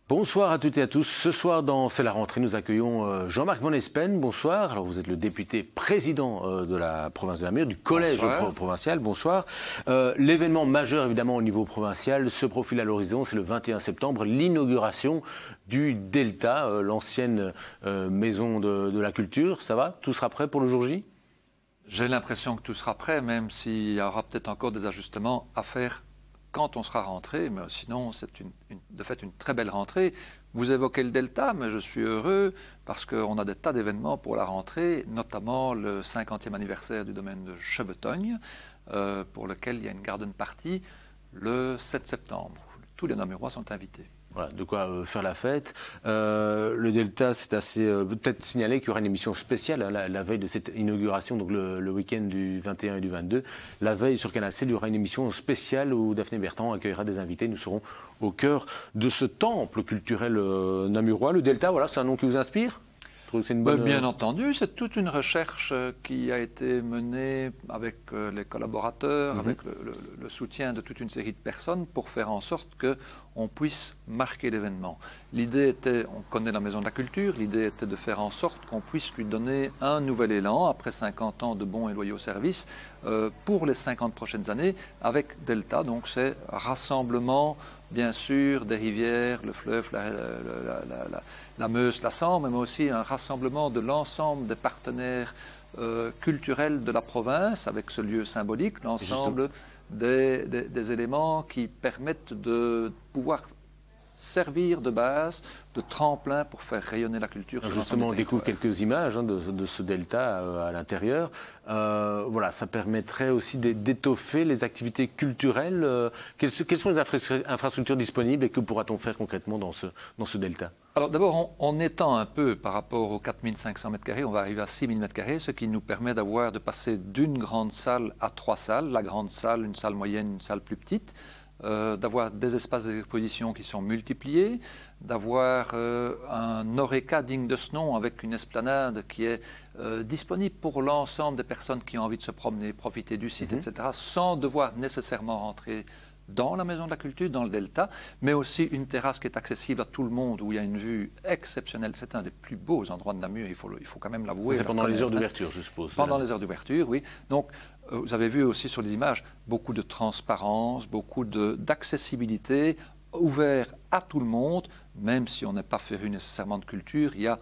Bonsoir à toutes et à tous. Ce soir, dans C'est la rentrée, nous accueillons Jean-Marc Van Espen. Bonsoir. Alors, vous êtes le député président de la province de Namur, du collège provincial. Bonsoir. L'événement majeur, évidemment, au niveau provincial se profile à l'horizon. C'est le 21 septembre, l'inauguration du Delta, l'ancienne maison de la culture. Ça va? Tout sera prêt pour le jour J? J'ai l'impression que tout sera prêt, même s'il y aura peut-être encore des ajustements à faire quand on sera rentré, mais sinon c'est de fait une très belle rentrée. Vous évoquez le Delta, mais je suis heureux parce qu'on a des tas d'événements pour la rentrée, notamment le 50e anniversaire du domaine de Chevetogne, pour lequel il y a une garden party le 7 septembre. Tous les Namurois sont invités. Voilà, de quoi faire la fête. Le Delta, c'est assez... peut-être signaler qu'il y aura une émission spéciale hein, la veille de cette inauguration, donc le week-end du 21 et du 22. La veille, sur Canal 7, il y aura une émission spéciale où Daphné Bertrand accueillera des invités. Nous serons au cœur de ce temple culturel namurois. Le Delta, voilà, c'est un nom qui vous inspire ? Bien entendu, c'est toute une recherche qui a été menée avec les collaborateurs, avec le soutien de toute une série de personnes pour faire en sorte qu'on puisse marquer l'événement. L'idée était, on connaît la Maison de la Culture, l'idée était de faire en sorte qu'on puisse lui donner un nouvel élan après 50 ans de bons et loyaux services pour les 50 prochaines années avec Delta. Donc c'est rassemblement, bien sûr, des rivières, le fleuve, la Meuse, la Sambre, mais aussi un rassemblement de l'ensemble des partenaires culturels de la province avec ce lieu symbolique, l'ensemble des éléments qui permettent de pouvoir servir de base, de tremplin pour faire rayonner la culture. Justement, on découvre quelques images hein, de ce delta à l'intérieur. Voilà, ça permettrait aussi d'étoffer les activités culturelles. Quelles sont les infrastructures disponibles et que pourra-t-on faire concrètement dans ce delta? Alors d'abord, on étend un peu par rapport aux 4500 m², on va arriver à 6000 m², ce qui nous permet de passer d'une grande salle à 3 salles. La grande salle, une salle moyenne, une salle plus petite. D'avoir des espaces d'exposition qui sont multipliés, d'avoir un Oreca digne de ce nom avec une esplanade qui est disponible pour l'ensemble des personnes qui ont envie de se promener, profiter du site, etc., sans devoir nécessairement rentrer dans la Maison de la Culture, dans le Delta, mais aussi une terrasse qui est accessible à tout le monde, où il y a une vue exceptionnelle. C'est un des plus beaux endroits de Namur, il faut quand même l'avouer. C'est pendant les heures d'ouverture, je suppose. Pendant les heures d'ouverture, oui. Donc, vous avez vu aussi sur les images beaucoup de transparence, beaucoup d'accessibilité, ouvert à tout le monde, même si on n'est pas féru nécessairement de culture, il y a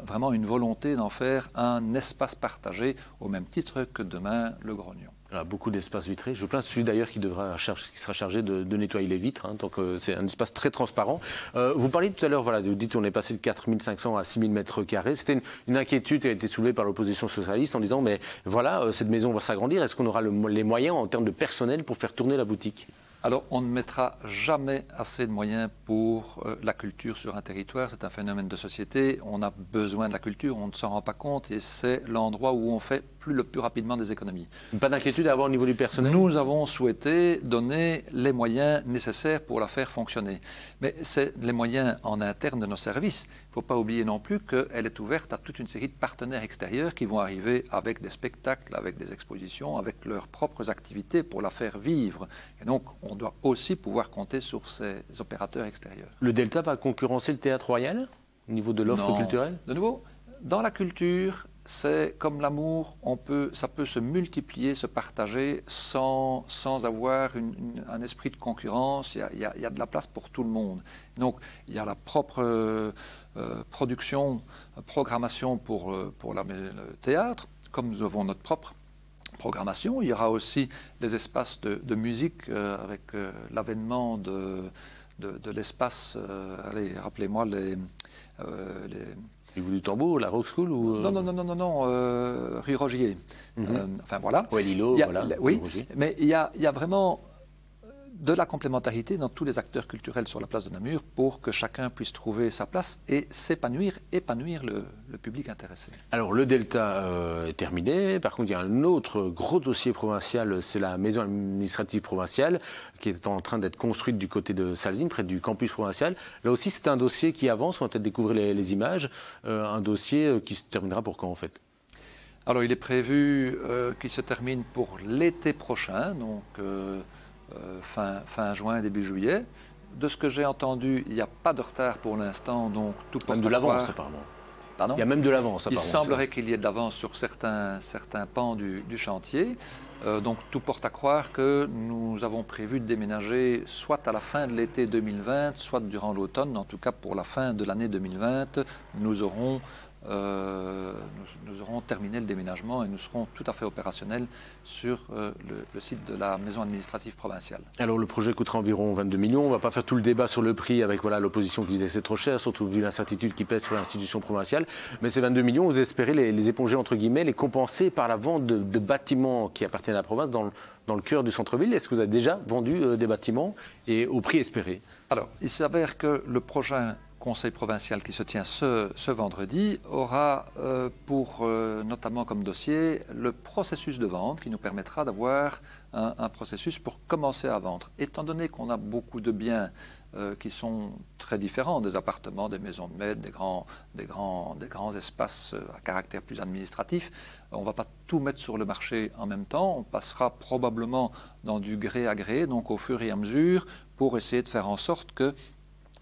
vraiment une volonté d'en faire un espace partagé, au même titre que demain le Grognon. Beaucoup d'espaces vitrés. Je plains celui d'ailleurs qui sera chargé de nettoyer les vitres. Hein, donc c'est un espace très transparent. Vous parliez tout à l'heure, voilà, vous dites qu'on est passé de 4500 à 6000 m². C'était une inquiétude qui a été soulevée par l'opposition socialiste en disant mais voilà, cette maison va s'agrandir. Est-ce qu'on aura les moyens en termes de personnel pour faire tourner la boutique ? Alors, on ne mettra jamais assez de moyens pour la culture sur un territoire. C'est un phénomène de société. On a besoin de la culture, on ne s'en rend pas compte et c'est l'endroit où on fait le plus rapidement des économies. Pas d'inquiétude à avoir au niveau du personnel? Nous avons souhaité donner les moyens nécessaires pour la faire fonctionner. Mais c'est les moyens en interne de nos services. Il ne faut pas oublier non plus qu'elle est ouverte à toute une série de partenaires extérieurs qui vont arriver avec des spectacles, avec des expositions, avec leurs propres activités pour la faire vivre. Et donc, on doit aussi pouvoir compter sur ces opérateurs extérieurs. Le Delta va concurrencer le Théâtre Royal au niveau de l'offre culturelle? De nouveau, dans la culture, c'est comme l'amour, ça peut se multiplier, se partager sans avoir un esprit de concurrence. Il y a de la place pour tout le monde. Donc, il y a la propre programmation pour le théâtre, comme nous avons notre propre programmation. Il y aura aussi les espaces de musique avec l'avènement de l'espace, allez, rappelez-moi les du tambour, la Rock School ou Non, rue Rogier. Enfin voilà. Ouais, Lilo, voilà. Oui, mais il y a vraiment de la complémentarité dans tous les acteurs culturels sur la place de Namur pour que chacun puisse trouver sa place et épanouir le public intéressé. Alors le Delta est terminé, par contre il y a un autre gros dossier provincial, c'est la maison administrative provinciale qui est en train d'être construite du côté de Salzine, près du campus provincial. Là aussi c'est un dossier qui avance, on va peut-être découvrir les images, un dossier qui se terminera pour quand en fait? Alors il est prévu qu'il se termine pour l'été prochain, donc fin juin, début juillet. de ce que j'ai entendu, il n'y a pas de retard pour l'instant, donc tout porte même de l'avance apparemment. Pardon ? Il y a même de l'avance apparemment. Il semblerait qu'il y ait de l'avance sur certains pans du chantier. Donc tout porte à croire que nous avons prévu de déménager soit à la fin de l'été 2020, soit durant l'automne. En tout cas, pour la fin de l'année 2020, nous aurons terminé le déménagement et nous serons tout à fait opérationnels sur le site de la maison administrative provinciale. Alors le projet coûtera environ 22 millions. On ne va pas faire tout le débat sur le prix avec l'opposition qui disait que c'est trop cher, surtout vu l'incertitude qui pèse sur l'institution provinciale. Mais ces 22 millions, vous espérez les éponger, entre guillemets, les compenser par la vente de bâtiments qui appartiennent à la province dans le cœur du centre-ville. Est-ce que vous avez déjà vendu des bâtiments et au prix espéré? Alors, il s'avère que le prochain Conseil provincial qui se tient ce vendredi aura notamment comme dossier le processus de vente qui nous permettra d'avoir un processus pour commencer à vendre. Étant donné qu'on a beaucoup de biens qui sont très différents, des appartements, des maisons de maître, des grands espaces à caractère plus administratif, on ne va pas tout mettre sur le marché en même temps, on passera probablement dans du gré à gré, donc au fur et à mesure, pour essayer de faire en sorte que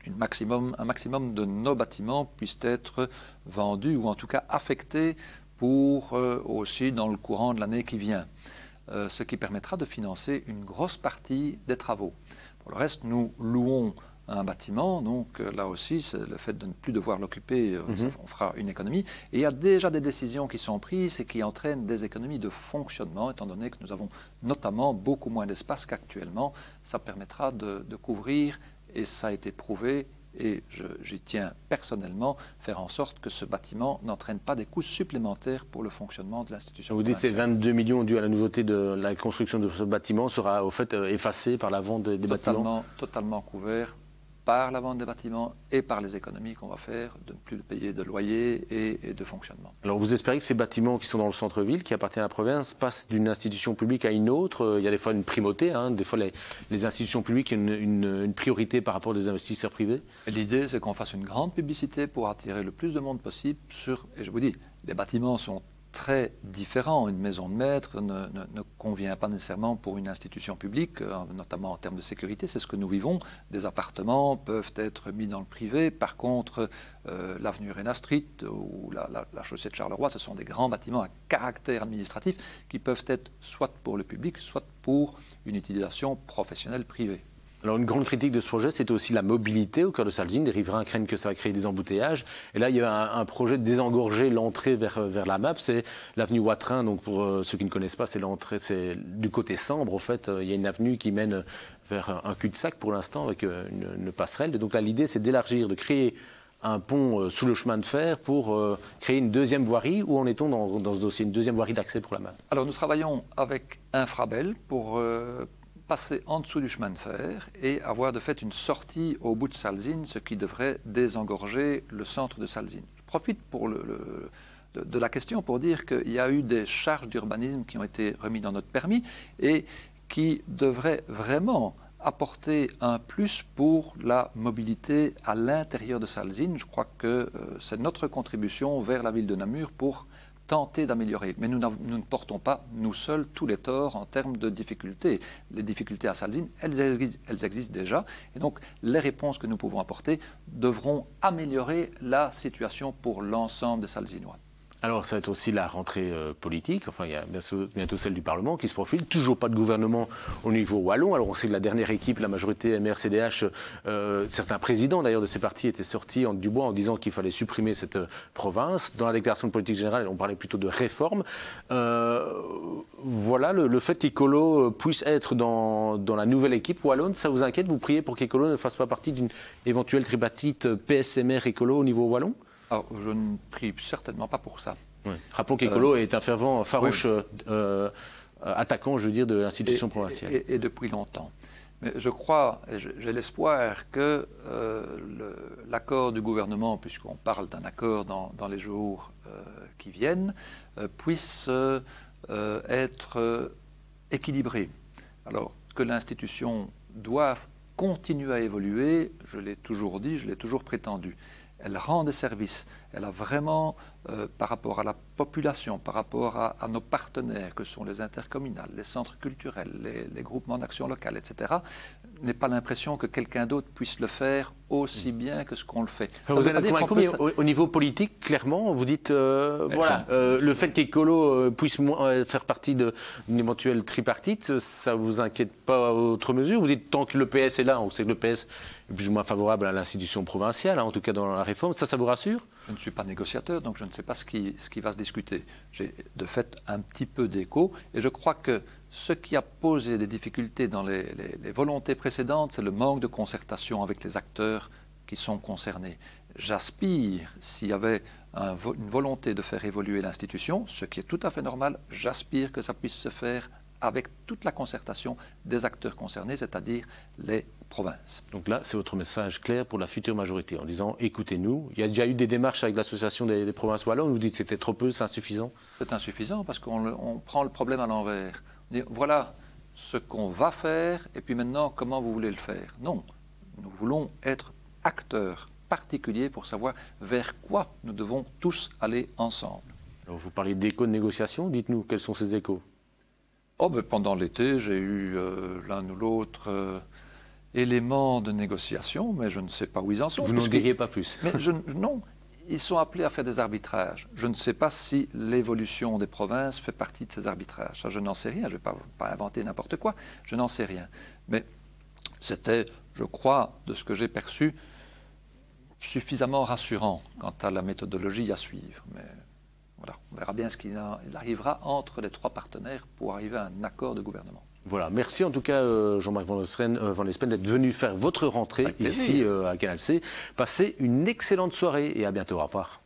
un maximum de nos bâtiments puissent être vendus ou en tout cas affectés pour aussi dans le courant de l'année qui vient. Ce qui permettra de financer une grosse partie des travaux. Pour le reste, nous louons un bâtiment, donc là aussi, c'est le fait de ne plus devoir l'occuper, on fera une économie. Et il y a déjà des décisions qui sont prises et qui entraînent des économies de fonctionnement, étant donné que nous avons notamment beaucoup moins d'espace qu'actuellement. Ça permettra de couvrir, et ça a été prouvé, et j'y tiens personnellement, faire en sorte que ce bâtiment n'entraîne pas des coûts supplémentaires pour le fonctionnement de l'institution. Vous dites que ces 22 millions dus à la nouveauté de la construction de ce bâtiment sera au fait effacé par la vente des bâtiments? Totalement couvert par la vente des bâtiments et par les économies qu'on va faire, de ne plus payer de loyer et de fonctionnement. Alors vous espérez que ces bâtiments qui sont dans le centre-ville, qui appartiennent à la province, passent d'une institution publique à une autre? Il y a des fois une primauté, des fois les institutions publiques ont une priorité par rapport aux investisseurs privés. L'idée, c'est qu'on fasse une grande publicité pour attirer le plus de monde possible et je vous dis, les bâtiments sont très différents. Une maison de maître ne convient pas nécessairement pour une institution publique, notamment en termes de sécurité. C'est ce que nous vivons. Des appartements peuvent être mis dans le privé. Par contre, l'avenue Rena Street ou la chaussée de Charleroi, ce sont des grands bâtiments à caractère administratif qui peuvent être soit pour le public, soit pour une utilisation professionnelle privée. Alors une grande critique de ce projet, c'est aussi la mobilité au cœur de Salzine. Les riverains craignent que ça va créer des embouteillages. Et là, il y a un projet de désengorger l'entrée vers la MAP. C'est l'avenue Watrin. Donc pour ceux qui ne connaissent pas, c'est l'entrée, c'est du côté Sambre. En fait, il y a une avenue qui mène vers un cul-de-sac pour l'instant avec une passerelle. Et donc là, l'idée, c'est d'élargir, de créer un pont sous le chemin de fer pour créer une deuxième voirie. Où en est-on dans ce dossier, une deuxième voirie d'accès pour la MAP? Alors nous travaillons avec Infrabel pour passer en dessous du chemin de fer et avoir de fait une sortie au bout de Salzine, ce qui devrait désengorger le centre de Salzine. Je profite de la question pour dire qu'il y a eu des charges d'urbanisme qui ont été remises dans notre permis et qui devraient vraiment apporter un plus pour la mobilité à l'intérieur de Salzine. Je crois que c'est notre contribution vers la ville de Namur pour tenter d'améliorer. Mais nous ne portons pas, nous seuls, tous les torts en termes de difficultés. Les difficultés à Salzine, elles existent déjà. Et donc, les réponses que nous pouvons apporter devront améliorer la situation pour l'ensemble des Salzinois. Alors, ça va être aussi la rentrée politique. Enfin, il y a bientôt celle du Parlement qui se profile. Toujours pas de gouvernement au niveau wallon. Alors, on sait que la dernière équipe, la majorité MR-CDH, certains présidents d'ailleurs de ces partis étaient sortis du bois en disant qu'il fallait supprimer cette province. Dans la déclaration de politique générale, on parlait plutôt de réforme. Voilà, le fait qu'Ecolo puisse être dans la nouvelle équipe wallonne, ça vous inquiète? Vous priez pour qu'Ecolo ne fasse pas partie d'une éventuelle tripartite PSMR-Écolo au niveau wallon? Alors, je ne prie certainement pas pour ça. Oui. Rappelons qu'Ecolo est un fervent, farouche attaquant, je veux dire, de l'institution provinciale. Et depuis longtemps. Mais je crois, et j'ai l'espoir que l'accord du gouvernement, puisqu'on parle d'un accord dans les jours qui viennent, puisse être équilibré. Alors, que l'institution doive continuer à évoluer, je l'ai toujours dit, je l'ai toujours prétendu. elle rend des services. Elle a vraiment, par rapport à la population, par rapport à nos partenaires, que sont les intercommunales, les centres culturels, les groupements d'action locale, etc., n'ai pas l'impression que quelqu'un d'autre puisse le faire aussi bien que ce qu'on le fait. Vous êtes convaincu, mais au niveau politique, clairement, vous dites, voilà, le fait qu'Écolo puisse faire partie d'une éventuelle tripartite, ça ne vous inquiète pas à outre mesure? Vous dites, tant que le PS est là, on sait que le PS est plus ou moins favorable à l'institution provinciale, hein, en tout cas dans la réforme, ça vous rassure? Je ne suis pas négociateur, donc je ne sais pas ce qui va se discuter. J'ai de fait un petit peu d'écho, et je crois que ce qui a posé des difficultés dans les volontés précédentes, c'est le manque de concertation avec les acteurs qui sont concernés. J'aspire, s'il y avait une volonté de faire évoluer l'institution, ce qui est tout à fait normal, j'aspire que ça puisse se faire avec toute la concertation des acteurs concernés, c'est-à-dire les provinces. Donc là, c'est votre message clair pour la future majorité, en disant, écoutez-nous. Il y a déjà eu des démarches avec l'association des provinces wallonnes, on nous dit que c'était trop peu, c'est insuffisant? C'est insuffisant parce qu'on prend le problème à l'envers. Voilà ce qu'on va faire, et puis maintenant, comment vous voulez le faire? Non, nous voulons être acteurs particuliers pour savoir vers quoi nous devons tous aller ensemble. Alors vous parlez d'échos de négociation, dites-nous, quels sont ces échos? Pendant l'été, j'ai eu l'un ou l'autre élément de négociation, mais je ne sais pas où ils en sont. Vous n'en diriez pas plus? Non. Ils sont appelés à faire des arbitrages. Je ne sais pas si l'évolution des provinces fait partie de ces arbitrages. Ça, je n'en sais rien. Je ne vais pas inventer n'importe quoi. Je n'en sais rien. Mais c'était, je crois, de ce que j'ai perçu, suffisamment rassurant quant à la méthodologie à suivre. Mais voilà, on verra bien ce qu'il arrivera entre les trois partenaires pour arriver à un accord de gouvernement. Voilà, merci en tout cas Jean-Marc Van Espen d'être venu faire votre rentrée ici à Canal C. Passez une excellente soirée et à bientôt, au revoir.